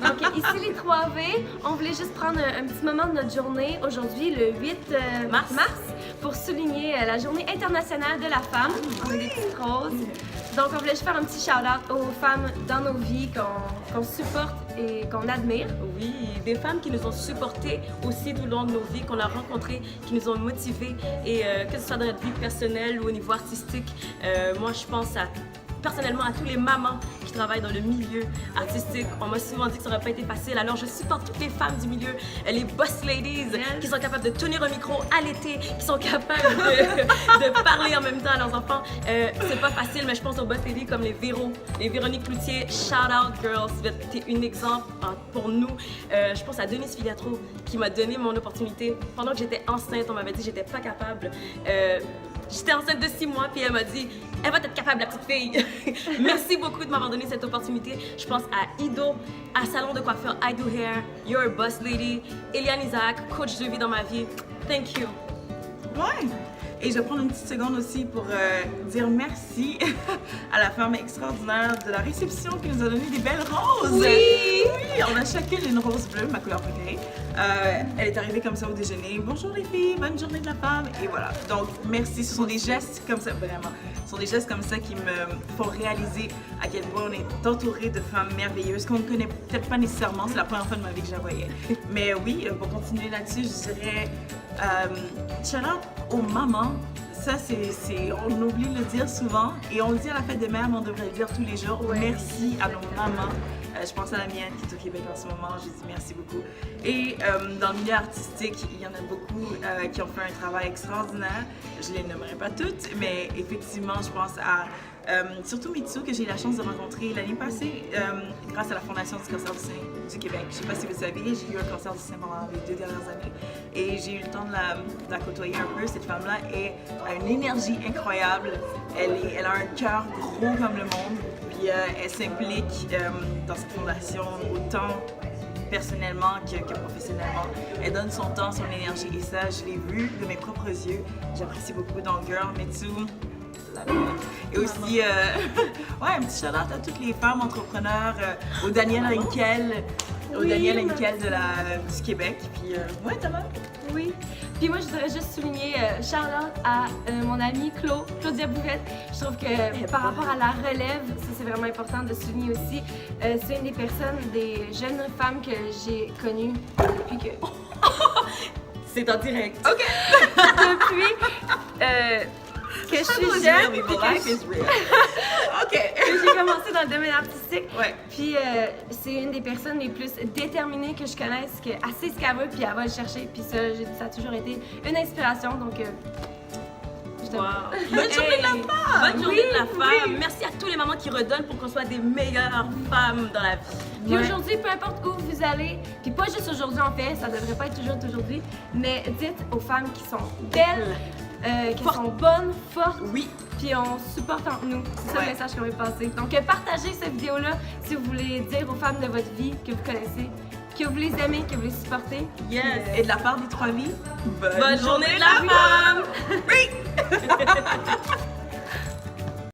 Donc ici les 3V, on voulait juste prendre un petit moment de notre journée aujourd'hui, le 8 mars, pour souligner la journée internationale de la femme, avec des petites roses. Donc on voulait juste faire un petit shout-out aux femmes dans nos vies qu'on supporte et qu'on admire. Oui, des femmes qui nous ont supportées aussi tout le long de nos vies, qu'on a rencontrées, qui nous ont motivées, et que ce soit dans notre vie personnelle ou au niveau artistique, moi je pense personnellement à tous les mamans qui travaillent dans le milieu artistique. On m'a souvent dit que ça n'aurait pas été facile, alors je supporte toutes les femmes du milieu, les boss ladies qui sont capables de tenir un micro à l'été, qui sont capables de parler en même temps à leurs enfants. C'est pas facile, mais je pense aux boss ladies comme les Véro, les Véronique Cloutier. Shout out girls, t'es un exemple pour nous. Je pense à Denise Filiatro qui m'a donné mon opportunité. Pendant que j'étais enceinte, on m'avait dit que j'étais pas capable. J'étais enceinte de 6 mois, puis elle m'a dit « Elle va être capable, la petite fille! » Merci beaucoup de m'avoir donné cette opportunité. Je pense à Ido, à Salon de coiffure I Do Hair, You're a Boss Lady, Eliane Isaac, coach de vie dans ma vie. Thank you! Ouais! Et je vais prendre une petite seconde aussi pour dire merci à la femme extraordinaire de la réception qui nous a donné des belles roses. Oui! Oui, on a chacune une rose bleue, ma couleur préférée. Elle est arrivée comme ça au déjeuner. Bonjour les filles, bonne journée de la femme. Et voilà. Donc merci, ce sont des gestes comme ça, vraiment. Ce sont des gestes comme ça qui me font réaliser à quel point on est entouré de femmes merveilleuses qu'on ne connaît peut-être pas nécessairement. C'est la première fois de ma vie que je la voyais. Mais oui, pour continuer là-dessus, je dirais shout-out aux mamans. Ça, on oublie de le dire souvent et on le dit à la fête des mères, mais on devrait le dire tous les jours. Ouais. Merci à nos mamans. Je pense à la mienne qui est au Québec en ce moment. Je dis merci beaucoup. Et dans le milieu artistique, il y en a beaucoup qui ont fait un travail extraordinaire. Je ne les nommerai pas toutes, mais effectivement, je pense à surtout Mitsu, que j'ai eu la chance de rencontrer l'année passée grâce à la Fondation du cancer du sein du Québec. Je ne sais pas si vous savez, j'ai eu un cancer du sein pendant les 2 dernières années et j'ai eu le temps de la côtoyer un peu. Cette femme-là a une énergie incroyable. Elle a un cœur gros comme le monde. Puis elle s'implique dans cette fondation autant personnellement que professionnellement. Elle donne son temps, son énergie et ça, je l'ai vu de mes propres yeux. J'apprécie beaucoup. Donc, girl, Mitsu, et aussi, ouais, un petit shout-out à toutes les femmes entrepreneurs, au Daniel Henkel, du Québec. Puis, ouais, Thomas? Oui. Puis moi, je voudrais juste souligner shout-out à mon amie Claudia Bouvette. Je trouve que par rapport à la relève, ça c'est vraiment important de souligner aussi. C'est une des personnes, des jeunes femmes que j'ai connues depuis que... C'est en direct. OK! Depuis que je suis jeune, puis que j'ai commencé dans le domaine artistique. Ouais. Puis c'est une des personnes les plus déterminées que je connaisse, qui elle sait ce qu'elle veut, puis elle va le chercher. Puis ça, ça a toujours été une inspiration, donc je te Bonne journée de la femme! Bonne journée de la femme! Oui. Merci à tous les mamans qui redonnent pour qu'on soit des meilleures femmes dans la vie. Puis aujourd'hui, peu importe où vous allez, puis pas juste aujourd'hui en fait, ça devrait pas être toujours aujourd'hui, mais dites aux femmes qui sont belles, qui sont bonnes, fortes, oui, puis on supporte entre nous. C'est ça le message qu'on veut passer. Donc partagez cette vidéo-là si vous voulez dire aux femmes de votre vie que vous connaissez, que vous les aimez, que vous les supportez. Yes! Et de la part des 3 vies, bonne journée de la femme! Oui!